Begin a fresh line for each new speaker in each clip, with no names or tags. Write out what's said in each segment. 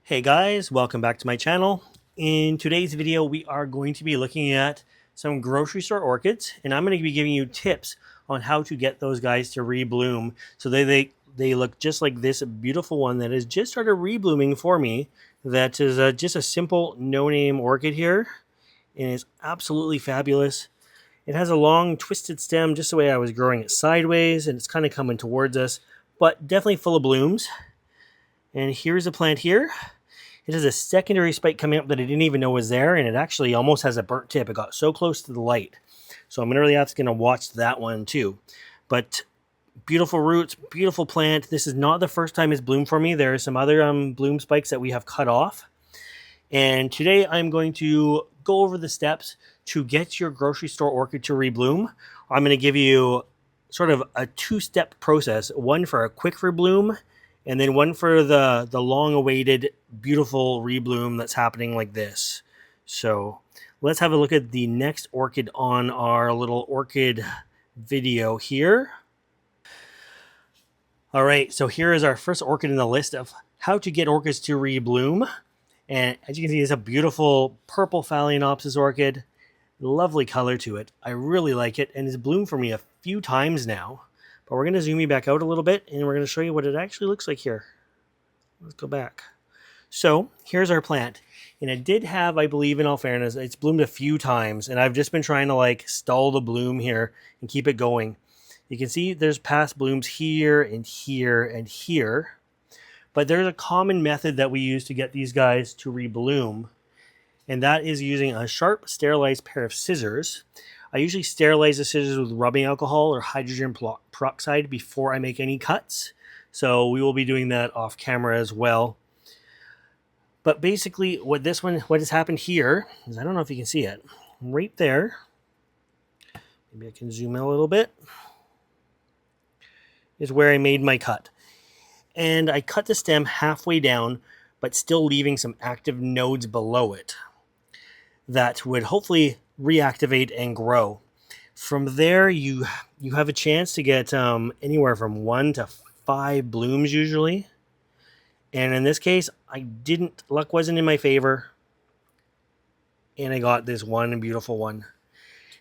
Hey guys, welcome back to my channel. In today's video, we are going to be looking at some grocery store orchids, and I'm going to be giving you tips on how to get those guys to rebloom so they look just like this beautiful one that has just started reblooming for me. That is just a simple no-name orchid here, and it's absolutely fabulous. It has a long twisted stem just the way I was growing it sideways, and it's kind of coming towards us, but definitely full of blooms. And here's a plant here. It has a secondary spike coming up that I didn't even know was there, and it actually almost has a burnt tip. It got so close to the light. So I'm really going to watch that one too. But beautiful roots, beautiful plant. This is not the first time it's bloomed for me. There are some other bloom spikes that we have cut off. And today I'm going to go over the steps to get your grocery store orchid to rebloom. I'm going to give you sort of a two-step process. One for a quick rebloom, and then one for the long-awaited, beautiful rebloom that's happening like this. So let's have a look at the next orchid on our little orchid video here. All right, so here is our first orchid in the list of how to get orchids to rebloom. And as you can see, it's a beautiful purple Phalaenopsis orchid. Lovely color to it. I really like it, and it's bloomed for me a few times now. But we're going to zoom you back out a little bit, and we're going to show you what it actually looks like here. Let's go back. So here's our plant. And it did have, I believe, in all fairness, it's bloomed a few times. And I've just been trying to like stall the bloom here and keep it going. You can see there's past blooms here and here and here. But there's a common method that we use to get these guys to rebloom. And that is using a sharp, sterilized pair of scissors. I usually sterilize the scissors with rubbing alcohol or hydrogen peroxide before I make any cuts. So we will be doing that off camera as well. But basically what has happened here is, I don't know if you can see it, right there. Maybe I can zoom in a little bit. Is where I made my cut. And I cut the stem halfway down, but still leaving some active nodes below it that would hopefully reactivate and grow. From there, you have a chance to get anywhere from 1 to 5 blooms usually. And in this case, luck wasn't in my favor. And I got this one beautiful one.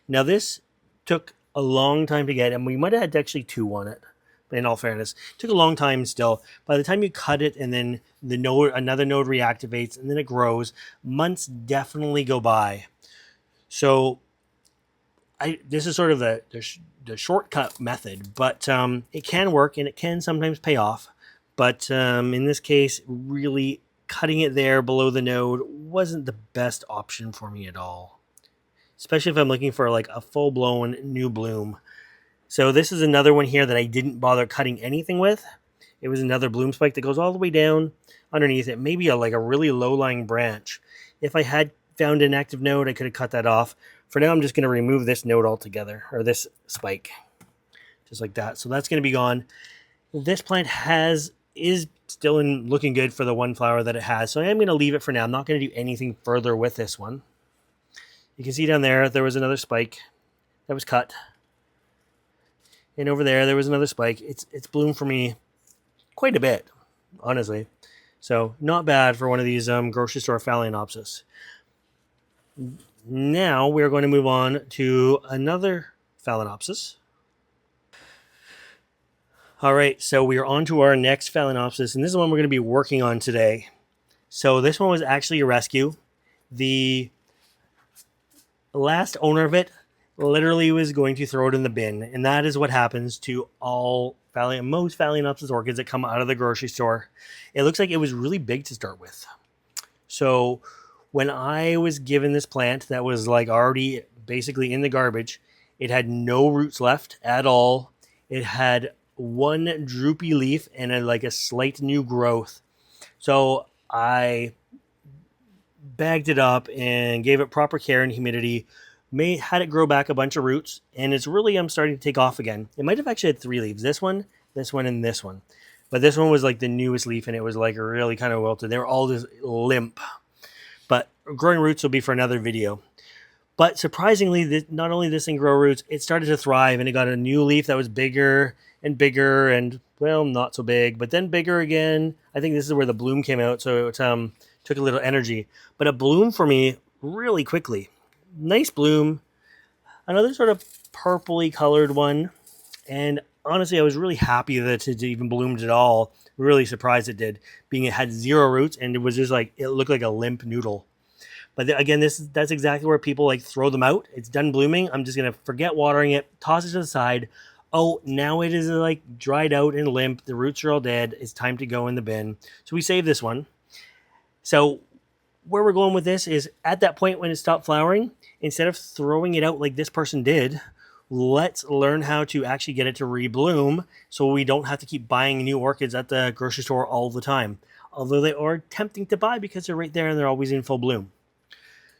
Now this took a long time to get, and we might have had actually 2 on it. But in all fairness, it took a long time still. By the time you cut it and then another node reactivates and then it grows, months definitely go by. So this is sort of the shortcut method, but it can work and it can sometimes pay off. But in this case, really cutting it there below the node wasn't the best option for me at all, especially if I'm looking for like a full-blown new bloom. So this is another one here that I didn't bother cutting anything with. It was another bloom spike that goes all the way down underneath it, maybe like a really low-lying branch. If I had found an active node, I could have cut that off. For now, I'm just going to remove this node altogether, or this spike, just like that. So that's going to be gone. This plant is still looking good for the one flower that it has, so I am going to leave it for now. I'm not going to do anything further with this one. You can see down there was another spike that was cut. And over there was another spike. It's bloomed for me quite a bit, honestly. So not bad for one of these grocery store Phalaenopsis. Now we're going to move on to another Phalaenopsis. All right, so we are on to our next Phalaenopsis, and this is the one we're going to be working on today. So this one was actually a rescue. The last owner of it literally was going to throw it in the bin, and that is what happens to most Phalaenopsis orchids that come out of the grocery store. It looks like it was really big to start with. So when I was given this plant that was like already basically in the garbage, it had no roots left at all. It had one droopy leaf and a slight new growth. So I bagged it up and gave it proper care and humidity. Had it grow back a bunch of roots, and it's really starting to take off again. It might have actually had 3 leaves. This one, and this one. But this one was like the newest leaf, and it was like really kind of wilted. They were all just limp. But growing roots will be for another video. But surprisingly, not only did this thing grow roots, it started to thrive, and it got a new leaf that was bigger and bigger and, well, not so big, but then bigger again. I think this is where the bloom came out, so it took a little energy. But it bloomed for me really quickly. Nice bloom. Another sort of purpley colored one. And honestly, I was really happy that it even bloomed at all. Really surprised it did, being it had 0 roots and it was just like, it looked like a limp noodle. But again, that's exactly where people like throw them out. It's done blooming. I'm just going to forget watering it, toss it to the side. Oh, now it is like dried out and limp. The roots are all dead. It's time to go in the bin. So we save this one. So where we're going with this is at that point when it stopped flowering, instead of throwing it out like this person did, let's learn how to actually get it to rebloom so we don't have to keep buying new orchids at the grocery store all the time. Although they are tempting to buy because they're right there and they're always in full bloom.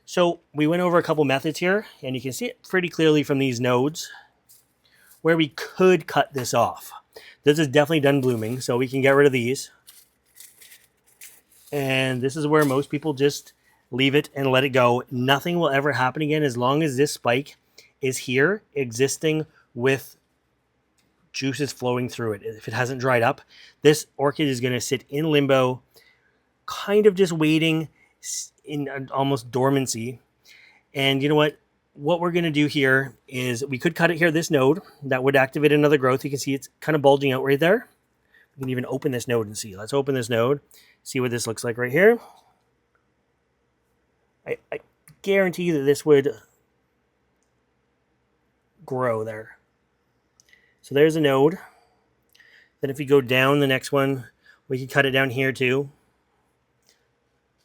So we went over a couple methods here, and you can see it pretty clearly from these nodes where we could cut this off. This is definitely done blooming, so we can get rid of these. And this is where most people just leave it and let it go. Nothing will ever happen again as long as this spike is here, existing with juices flowing through it. If it hasn't dried up, this orchid is going to sit in limbo, kind of just waiting in almost dormancy. And you know what? What we're going to do here is we could cut it here, this node. That would activate another growth. You can see it's kind of bulging out right there. We can even open this node and see. Let's open this node, see what this looks like right here. I guarantee that this would grow there. So there's a node. Then if we go down the next one, we can cut it down here too.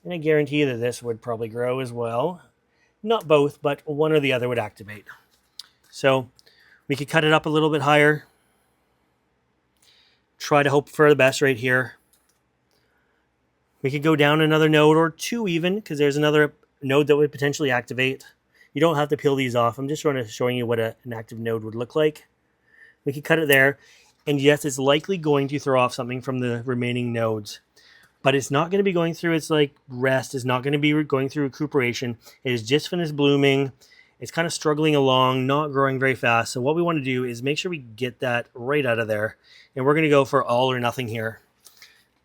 And I guarantee that this would probably grow as well. Not both, but one or the other would activate. So we could cut it up a little bit higher. Try to hope for the best right here. We could go down another node or 2 even, because there's another node that would potentially activate. You don't have to peel these off. I'm just showing you what an active node would look like. We could cut it there. And yes, it's likely going to throw off something from the remaining nodes. But it's not going to be going through its like rest. It's not going to be going through recuperation. It is just finished blooming. It's kind of struggling along, not growing very fast. So what we want to do is make sure we get that right out of there. And we're going to go for all or nothing here.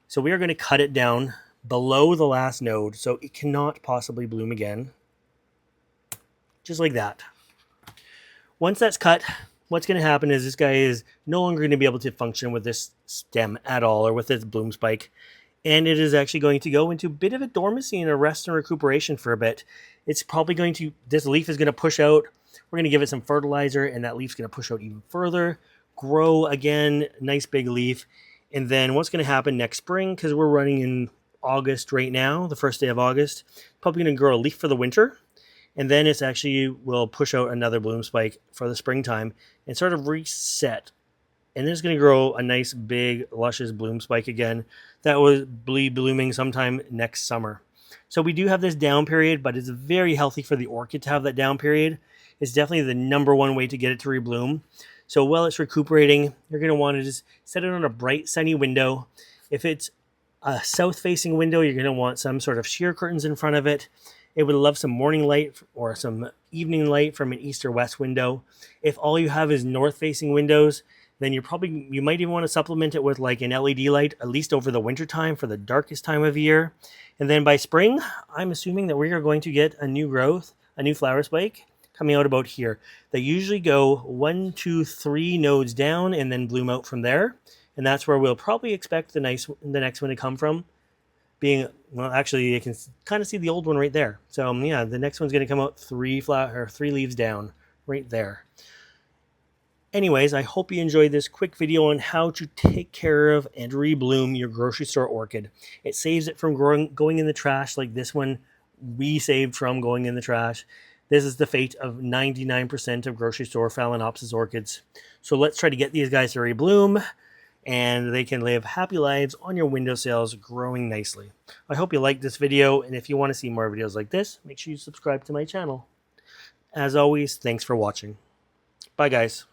So we are going to cut it down below the last node so it cannot possibly bloom again. Just like that. Once that's cut, what's going to happen is this guy is no longer going to be able to function with this stem at all or with this bloom spike. And it is actually going to go into a bit of a dormancy and a rest and recuperation for a bit. It's probably going to, this leaf is going to push out. We're going to give it some fertilizer, and that leaf's going to push out even further, grow again, nice big leaf. And then what's going to happen next spring, because we're running in August right now, the first day of August, probably going to grow a leaf for the winter. And then it's actually will push out another bloom spike for the springtime and sort of reset. And then it's going to grow a nice, big, luscious bloom spike again that will be blooming sometime next summer. So we do have this down period, but it's very healthy for the orchid to have that down period. It's definitely the #1 way to get it to rebloom. So while it's recuperating, you're going to want to just set it on a bright, sunny window. If it's a south-facing window, you're going to want some sort of sheer curtains in front of it. It would love some morning light or some evening light from an east or west window. If all you have is north-facing windows, then you might even want to supplement it with like an LED light, at least over the winter time for the darkest time of year. And then by spring, I'm assuming that we are going to get a new growth, a new flower spike coming out about here. They usually go 1, 2, 3 nodes down and then bloom out from there. And that's where we'll probably expect the next one to come from. Being, well, actually, you can kind of see the old one right there. So yeah, the next one's going to come out 3 leaves down right there. Anyways, I hope you enjoyed this quick video on how to take care of and rebloom your grocery store orchid. It saves it from going in the trash like this one we saved from going in the trash. This is the fate of 99% of grocery store Phalaenopsis orchids. So let's try to get these guys to rebloom, and they can live happy lives on your windowsills, growing nicely. I hope you liked this video, and if you want to see more videos like this, make sure you subscribe to my channel. As always, thanks for watching. Bye, guys.